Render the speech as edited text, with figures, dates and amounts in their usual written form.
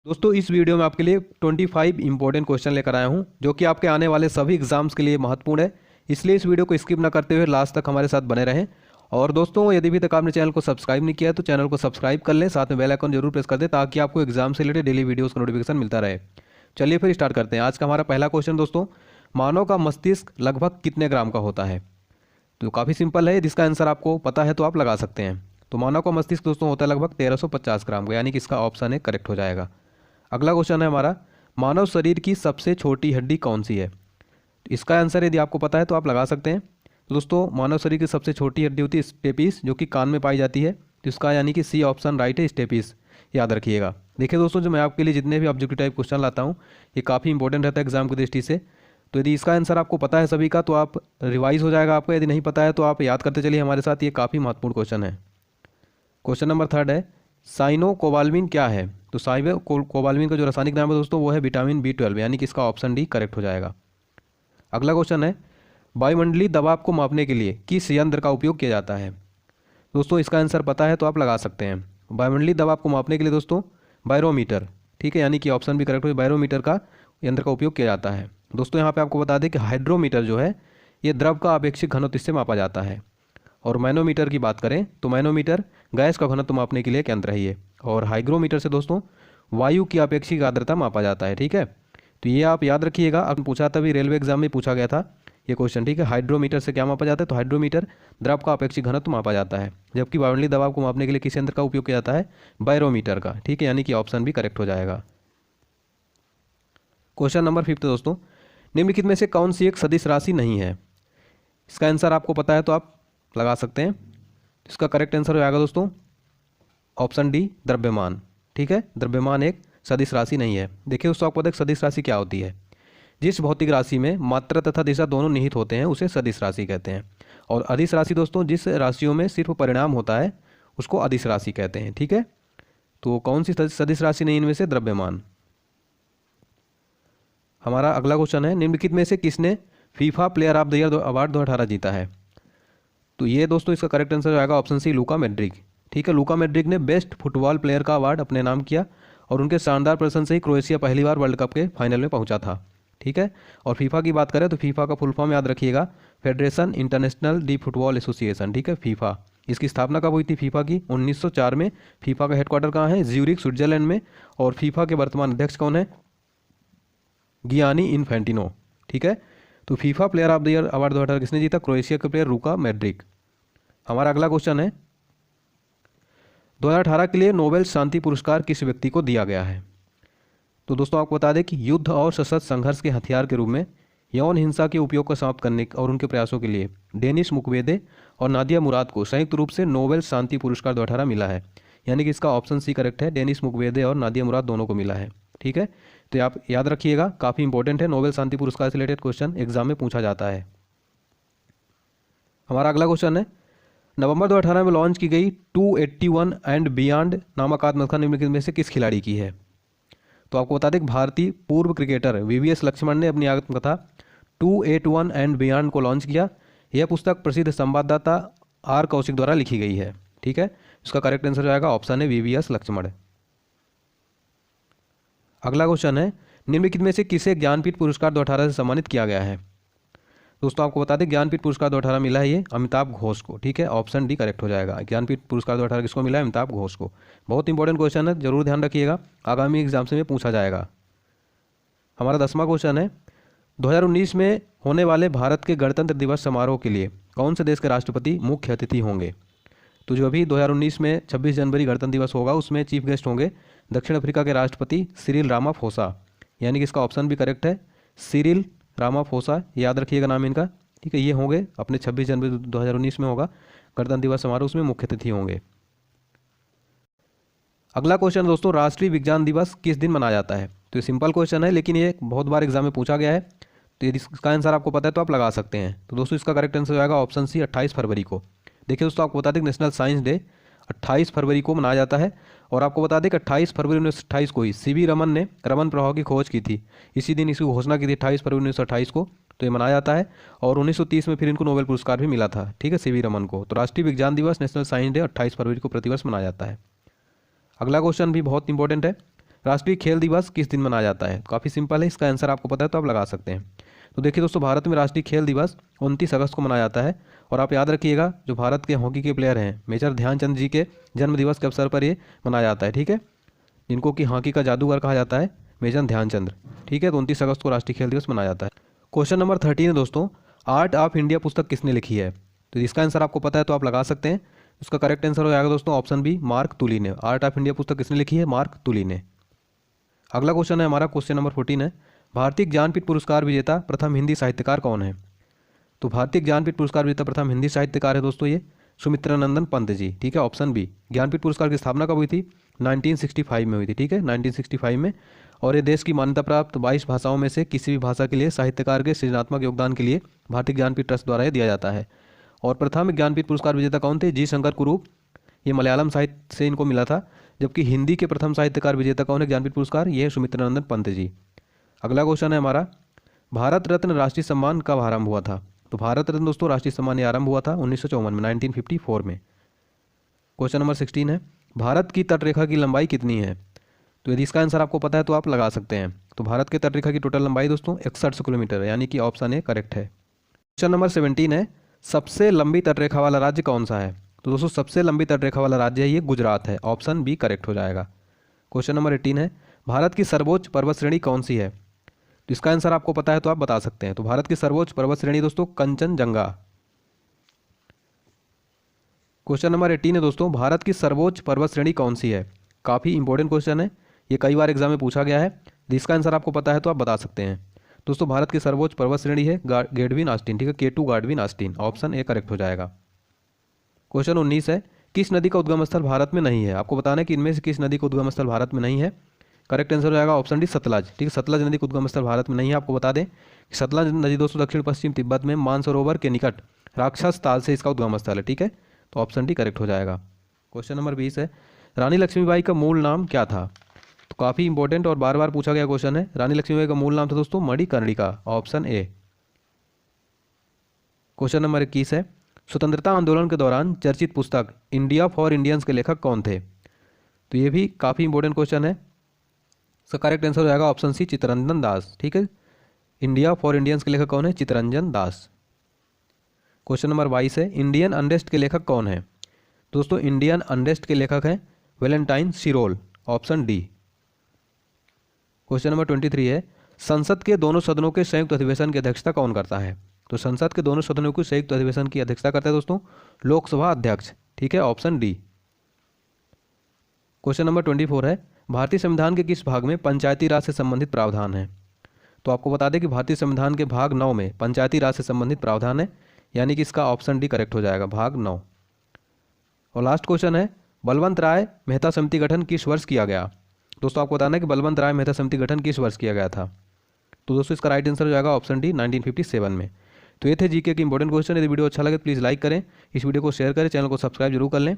दोस्तों इस वीडियो में आपके लिए 25 इंपॉर्टेंट क्वेश्चन लेकर आया हूं जो कि आपके आने वाले सभी एग्जाम्स के लिए महत्वपूर्ण है। इसलिए इस वीडियो को स्किप ना करते हुए लास्ट तक हमारे साथ बने रहें। और दोस्तों यदि भी तक आपने चैनल को सब्सक्राइब नहीं किया है तो चैनल को सब्सक्राइब कर लें, साथ में बेल आइकन जरूर प्रेस कर दें ताकि आपको एग्जाम से रिलेटेड डेली वीडियोज़ का नोटिफिकेशन मिलता रहे। चलिए फिर स्टार्ट करते हैं। आज का हमारा पहला क्वेश्चन दोस्तों, मानव का मस्तिष्क लगभग कितने ग्राम का होता है? तो काफ़ी सिंपल है, जिसका आंसर आपको पता है तो आप लगा सकते हैं। तो मानव का मस्तिष्क दोस्तों होता है लगभग 1350 ग्राम का, यानी कि इसका ऑप्शन है करेक्ट हो जाएगा। अगला क्वेश्चन है हमारा, मानव शरीर की सबसे छोटी हड्डी कौन सी है? इसका आंसर यदि आपको पता है तो आप लगा सकते हैं। तो दोस्तों मानव शरीर की सबसे छोटी हड्डी होती है स्टेपिस, जो कि कान में पाई जाती है। तो इसका यानी कि सी ऑप्शन राइट है, स्टेपिस, याद रखिएगा। देखिए दोस्तों, जो मैं आपके लिए जितने भी ऑब्जेक्टिव टाइप क्वेश्चन लाता हूँ ये काफ़ी इंपॉर्टेंट रहता है एग्जाम की दृष्टि से। तो यदि इसका आंसर आपको पता है सभी का तो आप रिवाइज हो जाएगा आपका, यदि नहीं पता है तो आप याद करते चलिए हमारे साथ, ये काफ़ी महत्वपूर्ण क्वेश्चन है। क्वेश्चन नंबर 3 है, साइनोकोबाल्मिन क्या है? तो साइनोकोबाल्मिन का जो रासायनिक नाम है दोस्तों वो है विटामिन B12, यानी कि इसका ऑप्शन डी करेक्ट हो जाएगा। अगला क्वेश्चन है, वायुमंडलीय दबाव को मापने के लिए किस यंत्र का उपयोग किया जाता है? दोस्तों इसका आंसर पता है तो आप लगा सकते हैं। वायुमंडलीय दबाव को मापने के लिए दोस्तों बैरोमीटर, ठीक है, यानी कि ऑप्शन भी करेक्ट हो, बैरोमीटर का यंत्र का उपयोग किया जाता है। दोस्तों यहाँ पे आपको बता दें कि हाइड्रोमीटर जो है ये द्रव का आपेक्षिक घनत्व इससे मापा जाता है। और मैनोमीटर की बात करें तो मैनोमीटर गैस का घनत्व मापने के लिए एक यंत्र है ये। और हाइग्रोमीटर से दोस्तों वायु की अपेक्षिक आर्द्रता मापा जाता है, ठीक है। तो ये आप याद रखिएगा, अब पूछा था भी, रेलवे एग्जाम में पूछा गया था ये क्वेश्चन, ठीक है। हाइड्रोमीटर से क्या मापा जाता है? तो हाइड्रोमीटर द्रव का अपेक्षिक घनत्व मापा जाता है, जबकि वायुमंडलीय दबाव को मापने के लिए किस यंत्र का उपयोग किया जाता है? बैरोमीटर का, ठीक है, यानी कि ऑप्शन भी करेक्ट हो जाएगा। क्वेश्चन नंबर 5 दोस्तों, निम्नलिखित में से कौन सी एक सदिश राशि नहीं है? इसका आंसर आपको पता है तो आप लगा सकते हैं। इसका करेक्ट आंसर हो जाएगा दोस्तों ऑप्शन डी, द्रव्यमान, ठीक है। द्रव्यमान एक सदिश राशि नहीं है। देखिए दोस्तों, आपको पता है सदिश राशि क्या होती है? जिस भौतिक राशि में मात्रा तथा दिशा दोनों निहित होते हैं उसे सदिश राशि कहते हैं। और अदिश राशि दोस्तों जिस राशियों में सिर्फ परिणाम होता है उसको अदिश राशि कहते हैं, ठीक है। तो कौन सी सदिश राशि नहीं इनमें से? द्रव्यमान। हमारा अगला क्वेश्चन है, निम्नलिखित में से किसने FIFA player of the year award 2018 जीता है? तो ये दोस्तों इसका करेक्ट आंसर आएगा ऑप्शन सी, लूका मॉड्रिक, ठीक है। लूका मॉड्रिक ने बेस्ट फुटबॉल प्लेयर का अवार्ड अपने नाम किया और उनके शानदार प्रदर्शन से ही क्रोएशिया पहली बार वर्ल्ड कप के फाइनल में पहुंचा था, ठीक है। और फीफा की बात करें तो फीफा का फुल फॉर्म याद रखिएगा, federation international D football association, ठीक है, फीफा। इसकी स्थापना कब हुई थी फीफा की? 1904 में। फीफा का हेडक्वार्टर कहाँ है? ज्यूरिख, स्विट्जरलैंड में। और फीफा के वर्तमान अध्यक्ष कौन है? गियानी इन्फेंटिनो, ठीक है। तो FIFA player of the year award 2018 किसने जीता? क्रोएशिया के प्लेयर लूका मॉड्रिक। हमारा अगला क्वेश्चन है, 2018 के लिए नोबेल शांति पुरस्कार किस व्यक्ति को दिया गया है? तो दोस्तों आपको बता दें कि युद्ध और सशस्त्र संघर्ष के हथियार के रूप में यौन हिंसा के उपयोग को समाप्त करने और उनके प्रयासों के लिए डेनिस मुक्वेगे और नादिया मुराद को संयुक्त रूप से नोबेल शांति पुरस्कार 2018 मिला है, यानी कि इसका ऑप्शन सी करेक्ट है, डेनिस मुक्वेगे और नादिया मुराद दोनों को मिला है, ठीक है। तो आप याद रखिएगा, काफ़ी इंपॉर्टेंट है, नोबेल शांति पुरस्कार से रिलेटेड क्वेश्चन एग्जाम में पूछा जाता है। हमारा अगला क्वेश्चन है, नवंबर 2018 में लॉन्च की गई 281 एंड बियॉन्ड नामक आत्मकथा निम्नलिखित में से किस खिलाड़ी की है? तो आपको बता दें कि भारतीय पूर्व क्रिकेटर VVS लक्ष्मण ने अपनी आत्मकथा 281 एंड बियॉन्ड को लॉन्च किया। यह पुस्तक प्रसिद्ध संवाददाता R कौशिक द्वारा लिखी गई है, ठीक है। इसका करेक्ट आंसर जाएगा ऑप्शन है VVS लक्ष्मण। अगला क्वेश्चन है, निम्नलिखित में से किसे ज्ञानपीठ पुरस्कार 2018 से सम्मानित किया गया है? दोस्तों आपको बता दें ज्ञानपीठ पुरस्कार 2018 मिला है ये अमिताभ घोष को, ठीक है, ऑप्शन डी करेक्ट हो जाएगा। ज्ञानपीठ पुरस्कार 2018 किसको मिला है? अमिताभ घोष को। बहुत इंपॉर्टेंट क्वेश्चन है, जरूर ध्यान रखिएगा, आगामी एग्जाम से में पूछा जाएगा। हमारा 10वां क्वेश्चन है, 2019 में होने वाले भारत के गणतंत्र दिवस समारोह के लिए कौन से देश के राष्ट्रपति मुख्य अतिथि होंगे? तो जो अभी 2019 में 26 जनवरी गणतंत्र दिवस होगा उसमें चीफ गेस्ट होंगे दक्षिण अफ्रीका के राष्ट्रपति सिरिल रामाफोसा, यानी कि इसका ऑप्शन भी करेक्ट है, सिरिल रामाफोसा, याद रखिएगा नाम इनका, ठीक है। ये होंगे अपने 26 जनवरी 2019 में होगा गणतंत्र दिवस समारोह, उसमें मुख्य अतिथि होंगे। अगला क्वेश्चन दोस्तों, राष्ट्रीय विज्ञान दिवस किस दिन मनाया जाता है? तो ये सिंपल क्वेश्चन है लेकिन ये बहुत बार एग्जाम में पूछा गया है, तो यदि इसका आंसर आपको पता है तो आप लगा सकते हैं। तो दोस्तों इसका करेक्ट आंसर हो जाएगा ऑप्शन सी, 28 फरवरी को। देखिए दोस्तों आपको बता दें नेशनल साइंस डे 28 फरवरी को मनाया जाता है। और आपको बता दें कि 28 फरवरी 1928 को ही CV रमन ने रमन प्रभाव की खोज की थी, इसी दिन इसकी घोषणा की थी 28 फरवरी 1928 को, तो ये मनाया जाता है। और 1930 में फिर इनको नोबेल पुरस्कार भी मिला था, ठीक है, CV रमन को। तो राष्ट्रीय विज्ञान दिवस नेशनल साइंस डे 28 फरवरी को प्रतिवर्ष मनाया जाता है। अगला क्वेश्चन भी बहुत इंपॉर्टेंट है, राष्ट्रीय खेल दिवस किस दिन मनाया जाता है? काफ़ी सिंपल है, इसका आंसर आपको पता है तो आप लगा सकते हैं। तो देखिए दोस्तों, भारत में राष्ट्रीय खेल दिवस 29 अगस्त को मनाया जाता है। और आप याद रखिएगा, जो भारत के हॉकी के प्लेयर हैं मेजर ध्यानचंद जी के जन्म दिवस के अवसर पर ये मनाया जाता है, ठीक है, जिनको कि हॉकी का जादूगर कहा जाता है, मेजर ध्यानचंद, ठीक है। तो 29 अगस्त को राष्ट्रीय खेल दिवस मनाया जाता है। क्वेश्चन नंबर 13 है दोस्तों, आर्ट ऑफ इंडिया पुस्तक किसने लिखी है? तो इसका आंसर आपको पता है तो आप लगा सकते हैं। उसका करेक्ट आंसर हो जाएगा दोस्तों ऑप्शन बी, मार्क तुली ने। आर्ट ऑफ इंडिया पुस्तक किसने लिखी है? मार्क तुली ने। अगला क्वेश्चन है हमारा, क्वेश्चन नंबर 14 है, भारतीय ज्ञानपीठ पुरस्कार विजेता प्रथम हिंदी साहित्यकार कौन है? तो भारतीय ज्ञानपीठ पुरस्कार विजेता प्रथम हिंदी साहित्यकार है दोस्तों ये सुमित्रानंदन पंत जी, ठीक है, ऑप्शन बी। ज्ञानपीठ पुरस्कार की स्थापना कब हुई थी? 1965 में हुई थी, ठीक है, 1965 में। और ये देश की मान्यता प्राप्त 22 भाषाओं में से किसी भी भाषा के लिए साहित्यकार के सृजनात्मक योगदान के लिए भारतीय ज्ञानपीठ ट्रस्ट द्वारा ये दिया जाता है। और प्रथम ज्ञानपीठ पुरस्कार विजेता कौन थे? जी शंकर कुरूप, ये मलयालम साहित्य से इनको मिला था। जबकि हिंदी के प्रथम साहित्यकार विजेता कौन है ज्ञानपीठ पुरस्कार? ये सुमित्रानंदन पंत जी। अगला क्वेश्चन है हमारा, भारत रत्न राष्ट्रीय सम्मान कब आरंभ हुआ था? तो भारत रत्न दोस्तों राष्ट्रीय सम्मान ये आरंभ हुआ था 1954 में, 1954 में। क्वेश्चन नंबर 16 है, भारत की तटरेखा की लंबाई कितनी है? तो यदि इसका आंसर आपको पता है तो आप लगा सकते हैं। तो भारत के तटरेखा की टोटल लंबाई दोस्तों 61 किलोमीटर है, यानी कि ऑप्शन ए करेक्ट है। क्वेश्चन नंबर 17 है, सबसे लंबी तटरेखा वाला राज्य कौन सा है? तो दोस्तों सबसे लंबी तटरेखा वाला राज्य है ये गुजरात है, ऑप्शन बी करेक्ट हो जाएगा। क्वेश्चन नंबर 18 है, भारत की सर्वोच्च पर्वत श्रेणी कौन सी है? तो इसका आंसर आपको पता है तो आप बता सकते हैं। तो भारत की सर्वोच्च पर्वत श्रेणी दोस्तों कंचनजंगा। क्वेश्चन नंबर 18 है दोस्तों, भारत की सर्वोच्च पर्वत श्रेणी कौन सी है? काफ़ी इंपॉर्टेंट क्वेश्चन है, ये कई बार एग्जाम में पूछा गया है। जिसका आंसर आपको पता है तो आप बता सकते हैं। दोस्तों भारत की सर्वोच्च पर्वत श्रेणी है गेडविन आस्टीन, ठीक है, K2 गाडविन Austin, option A correct हो जाएगा। क्वेश्चन 19 है, किस नदी का उद्गम स्थल भारत में नहीं है? आपको बताना है कि इनमें से किस नदी का उद्गम स्थल भारत में नहीं है। करेक्ट आंसर हो जाएगा ऑप्शन डी, सतलज, ठीक है, सतलज नदी का उद्गम स्थल भारत में नहीं है। आपको बता दें कि सतलज नदी दोस्तों दक्षिण पश्चिम तिब्बत में मानसरोवर के निकट राक्षस ताल से इसका उद्गम स्थल है, ठीक है, तो ऑप्शन डी करेक्ट हो जाएगा। क्वेश्चन नंबर 20 है, रानी लक्ष्मीबाई का मूल नाम क्या था? तो काफ़ी इंपॉर्टेंट और बार बार पूछा गया क्वेश्चन है। रानी लक्ष्मीबाई का मूल नाम था दोस्तों Manikarnika, option A. Question number 21 है, स्वतंत्रता आंदोलन के दौरान चर्चित पुस्तक इंडिया फॉर इंडियंस के लेखक कौन थे? तो ये भी काफ़ी इंपॉर्टेंट क्वेश्चन है। इसका करेक्ट आंसर हो जाएगा ऑप्शन सी, चित्तरंजन दास, ठीक है। इंडिया फॉर इंडियंस के लेखक कौन है? चित्तरंजन दास। क्वेश्चन नंबर 22 है, इंडियन अनरेस्ट के लेखक कौन है? दोस्तों इंडियन अनरेस्ट के लेखक हैं Valentine Shirol, option D. Question number 23 है, संसद के दोनों सदनों के संयुक्त अधिवेशन की अध्यक्षता कौन करता है? तो संसद के दोनों सदनों के संयुक्त अधिवेशन की अध्यक्षता करता है दोस्तों लोकसभा अध्यक्ष, ठीक है, ऑप्शन डी। क्वेश्चन नंबर 24 है, भारतीय संविधान के किस भाग में पंचायती राज से संबंधित प्रावधान है? तो आपको बता दें कि भारतीय संविधान के भाग 9 में पंचायती राज से संबंधित प्रावधान है, यानी कि इसका ऑप्शन डी करेक्ट हो जाएगा, भाग 9। और लास्ट क्वेश्चन है, बलवंत राय मेहता समिति गठन किस वर्ष किया गया? दोस्तों आपको बताना है कि बलवंत राय मेहता समिति गठन किस वर्ष किया गया था। तो दोस्तों इसका राइट आंसर हो जाएगा ऑप्शन डी, 1957 में। तो ये थे जीके के इंपॉर्टेंट क्वेश्चन। यदि वीडियो अच्छा लगे तो प्लीज़ लाइक करें, इस वीडियो को शेयर करें, चैनल को सब्सक्राइब जरूर कर लें।